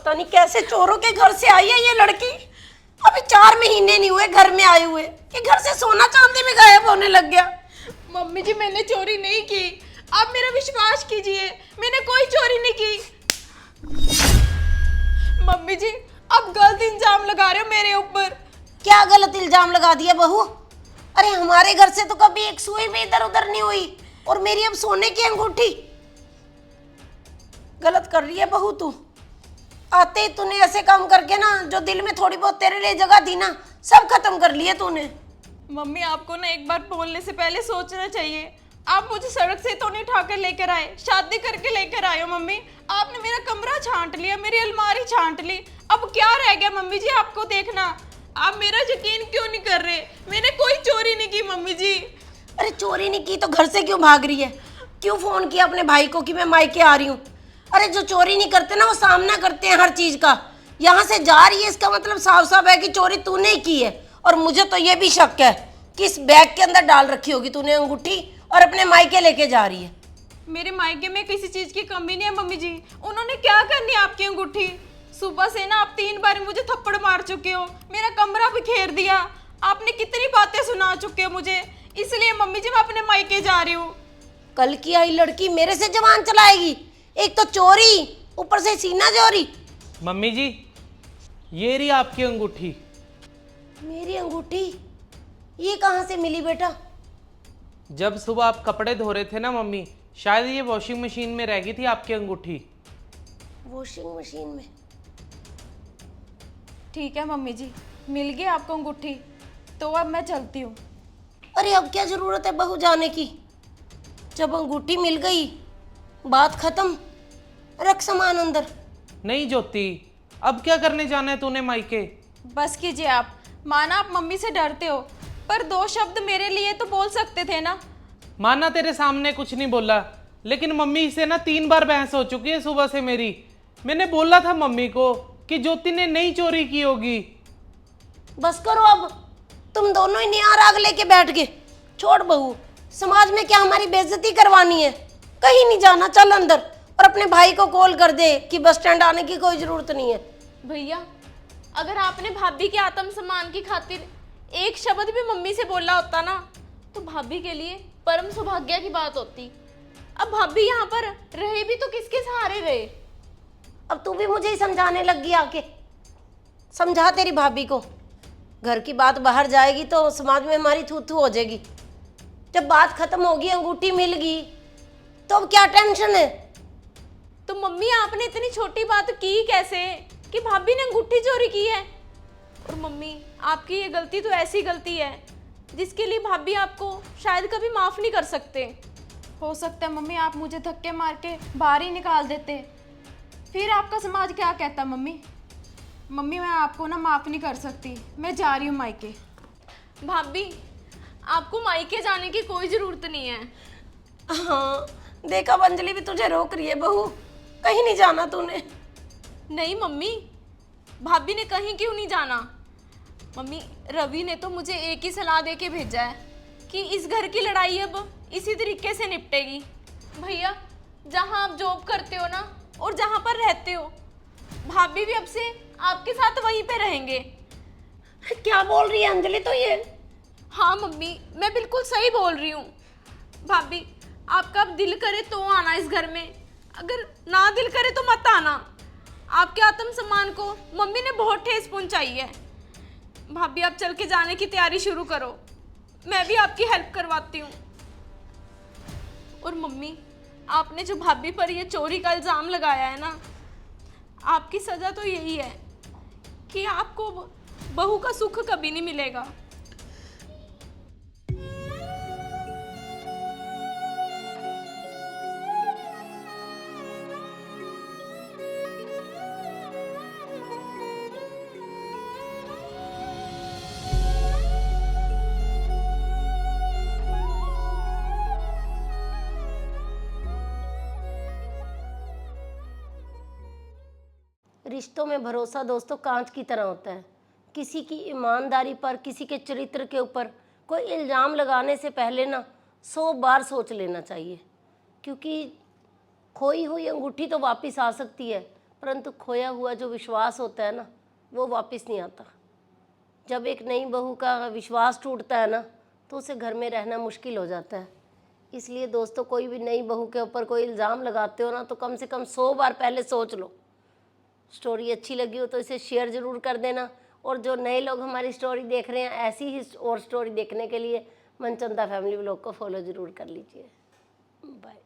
पता नहीं कैसे चोरों के घर से आई है ये लड़की। अभी 4 महीने नहीं हुए घर में आए हुए, ये घर से सोना चांदी में गायब होने लग गया। मम्मी जी मैंने चोरी नहीं की, आप मेरा विश्वास कीजिए, मैंने कोई चोरी नहीं की। मम्मी जी आप गलत इल्जाम लगा रहे हो मेरे ऊपर। क्या गलत इल्जाम लगा दिया बहू? अरे हमारे घर से तो कभी एक सुई भी इधर उधर नहीं हुई, और मेरी अब सोने की अंगूठी। गलत कर रही है बहू तू। आते ही तूने ऐसे काम करके ना, जो दिल में थोड़ी बहुत तेरे लिए जगह थी ना, सब खत्म कर लिए तूने। मम्मी आपको ना एक बार बोलने से पहले सोचना चाहिए। आप मुझे सड़क से तो नहीं उठाकर लेकर आए, शादी करके लेकर आए हो। मम्मी आपने मेरा कमरा छांट लिया, मेरी अलमारी छांट ली, अब क्या रह गया मम्मी जी आपको देखना? आप मेरा यकीन क्यों नहीं कर रहे? मैंने कोई चोरी नहीं की मम्मी जी। अरे चोरी नहीं की तो घर से क्यों भाग रही है? क्यों फोन किया अपने भाई को कि मैं मायके आ रही हूँ? अरे जो चोरी नहीं करते ना वो सामना करते हैं हर चीज का। यहाँ से जा रही है इसका मतलब साफ साफ है कि चोरी तूने ही की है। और मुझे तो ये भी शक है कि इस बैग के अंदर डाल रखी होगी तूने अंगूठी, और अपने मायके लेके जा रही है। मेरे मायके में किसी चीज की कमी नहीं है मम्मी जी। उन्होंने क्या करनी है आपकी अंगूठी? सुबह से ना आप 3 बार मुझे थप्पड़ मार चुके हो, मेरा कमरा बिखेर दिया, आपने कितनी बातें सुना चुके हो मुझे। इसलिए मम्मी जी मैं अपने मायके जा रही हूँ। कल की आई लड़की मेरे से जबान चलाएगी? एक तो चोरी, ऊपर से सीना चोरी। मम्मी जी ये रही आपकी अंगूठी। मेरी अंगूठी? ये कहाँ से मिली बेटा? जब सुबह आप कपड़े धो रहे थे ना मम्मी, शायद ये वॉशिंग मशीन में रह गई थी आपकी अंगूठी। वॉशिंग मशीन में? ठीक है मम्मी जी, मिल गई आपको अंगूठी, तो अब मैं चलती हूँ। अरे अब क्या जरूरत है बहू जाने की? जब अंगूठी मिल गई बात खत्म। रख सामान अंदर। नहीं ज्योति, अब क्या करने जाना है तूने मायके? बस कीजिए आप। माना आप मम्मी से डरते हो, पर 2 शब्द मेरे लिए तो बोल सकते थे ना। माना तेरे सामने कुछ नहीं बोला, लेकिन मम्मी से ना 3 बार बहस हो चुकी है सुबह से मेरी। मैंने बोला था मम्मी को कि ज्योति ने नहीं चोरी की होगी। बस करो अब, तुम दोनों ही नियार आग लेके बैठ गए। छोड़ बहू, समाज में क्या हमारी बेइज्जती करवानी है? कहीं नहीं जाना, चल अंदर, और अपने भाई को कॉल कर दे कि बस स्टैंड आने की कोई जरूरत नहीं है। भैया अगर आपने भाभी के आत्मसम्मान की खातिर एक शब्द भी मम्मी से बोला होता ना, तो भाभी के लिए परम सौभाग्य की बात होती। अब भाभी यहाँ पर रहे भी तो किसके सहारे रहे? अब तू भी मुझे ही समझाने लग गई आके। समझा तेरी भाभी को। घर की बात बाहर जाएगी तो समाज में हमारी थू थू हो जाएगी। जब बात खत्म होगी, अंगूठी मिल गई, तो अब क्या टेंशन है? तो मम्मी आपने इतनी छोटी बात की कैसे कि भाभी ने अंगूठी चोरी की है? और मम्मी आपकी ये गलती तो ऐसी गलती है जिसके लिए भाभी आपको शायद कभी माफ़ नहीं कर सकते। हो सकता है मम्मी आप मुझे धक्के मार के बाहर ही निकाल देते, फिर आपका समाज क्या कहता? मम्मी मैं आपको ना माफ़ नहीं कर सकती, मैं जा रही हूँ मायके। भाभी आपको मायके जाने की कोई ज़रूरत नहीं है। हाँ देखा, अंजलि भी तुझे रोक रही है बहू, कहीं नहीं जाना तूने। नहीं मम्मी, भाभी ने कहीं क्यों नहीं जाना? मम्मी रवि ने तो मुझे एक ही सलाह दे के भेजा है कि इस घर की लड़ाई अब इसी तरीके से निपटेगी। भैया जहाँ आप जॉब करते हो ना और जहाँ पर रहते हो, भाभी भी अब से आपके साथ वहीं पे रहेंगे। क्या बोल रही है अंजलि तो ये? हाँ मम्मी मैं बिल्कुल सही बोल रही हूँ। भाभी आपका अब दिल करे तो आना इस घर में, अगर ना दिल करे तो मत आना। आपके आत्मसम्मान को मम्मी ने बहुत ठेस पहुंचाई है। भाभी आप चल के जाने की तैयारी शुरू करो, मैं भी आपकी हेल्प करवाती हूँ। और मम्मी आपने जो भाभी पर ये चोरी का इल्ज़ाम लगाया है ना, आपकी सज़ा तो यही है कि आपको बहू का सुख कभी नहीं मिलेगा। रिश्तों में भरोसा दोस्तों कांच की तरह होता है। किसी की ईमानदारी पर, किसी के चरित्र के ऊपर कोई इल्ज़ाम लगाने से पहले ना 100 बार सोच लेना चाहिए, क्योंकि खोई हुई अंगूठी तो वापस आ सकती है, परंतु खोया हुआ जो विश्वास होता है ना, वो वापस नहीं आता। जब एक नई बहू का विश्वास टूटता है ना, तो उसे घर में रहना मुश्किल हो जाता है। इसलिए दोस्तों, कोई भी नई बहू के ऊपर कोई इल्ज़ाम लगाते हो ना, तो कम से कम 100 बार पहले सोच लो। स्टोरी अच्छी लगी हो तो इसे शेयर ज़रूर कर देना, और जो नए लोग हमारी स्टोरी देख रहे हैं, ऐसी ही और स्टोरी देखने के लिए मनचंदा फैमिली व्लॉग को फॉलो ज़रूर कर लीजिए। बाय।